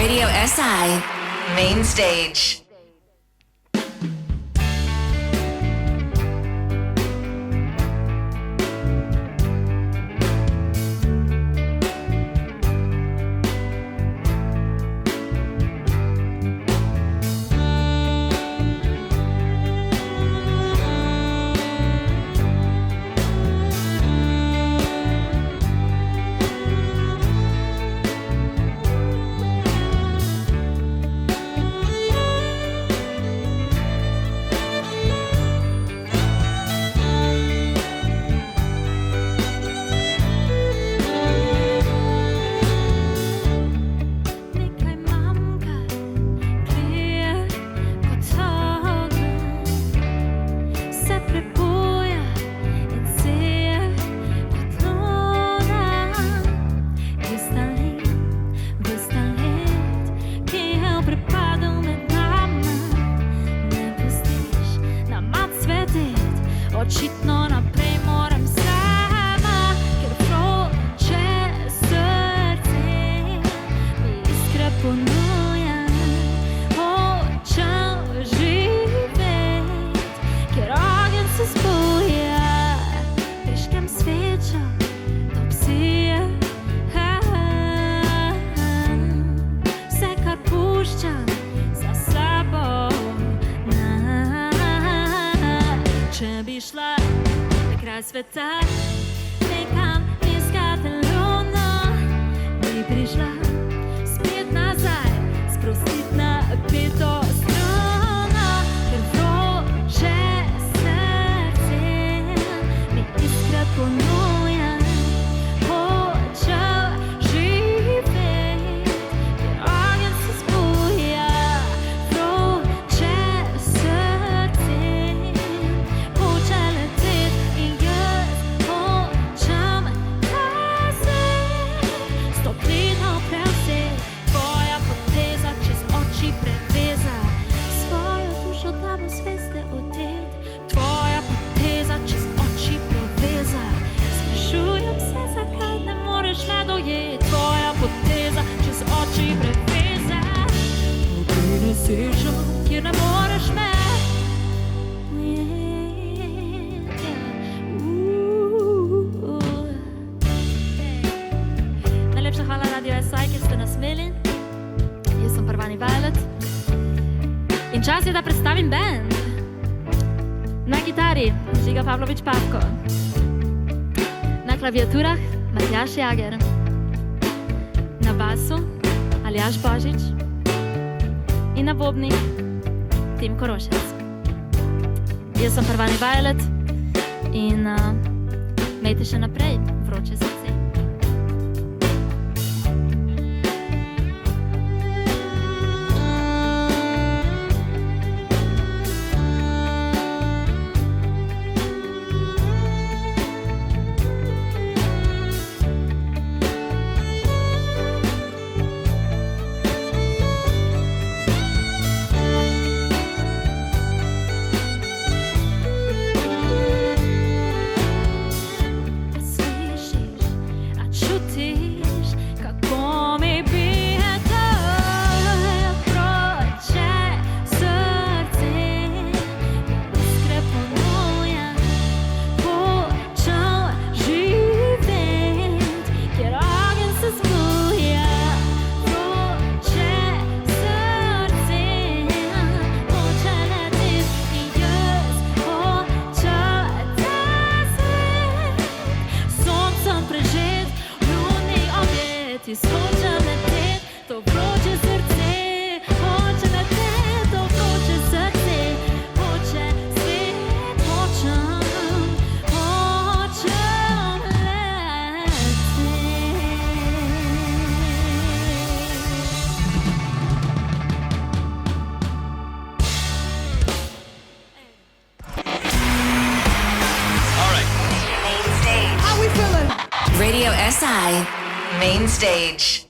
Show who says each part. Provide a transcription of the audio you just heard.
Speaker 1: Radio SI Main Stage.
Speaker 2: Očitno naprej moram sama, ker vroče srce mi iskre ponuja. Hočem živeti, ker ogenj se zbuja. Prižgem svečo, to psije. Vse, kar puščam za sabo. Če bi šla na kraj sveta, nekam iskati luno, bi prišla spet nazaj, sprostit na peto struno, ker vroče srce mi iskrat ponuja. Hočem živeti, ker ogenj se zbuja. Vroče srce hoče leteti in jaz hočem razet. Stoklino prevzet, tvoja poteza čez oči preveza. Svojo dušo dam v zveste odet, tvoja poteza čez oči preveza. Sprašujem se, zakaj ne moreš me dojet, tvoja poteza čez oči preveza. Poteza sežo, kjer ne moreš me Najlepša hvala Radio SI, ker ste nas imeli. Jaz sem Parvani Violet in čas je, da predstavim bend. Na gitari Žiga Pavlović Pavko, na klaviaturah Matjaž Jager, na basu Aljaž Božič in na bobnih Tim Korošec. Jaz sem Parvani Violet in imejte še naprej vroče srce. Hočem leteti, to vroče srce, hočem leteti, to vroče srce, hoče svet, hočem leteti.
Speaker 1: All right. Main Stage.
Speaker 3: How we feeling?
Speaker 1: Radio SI Main Stage.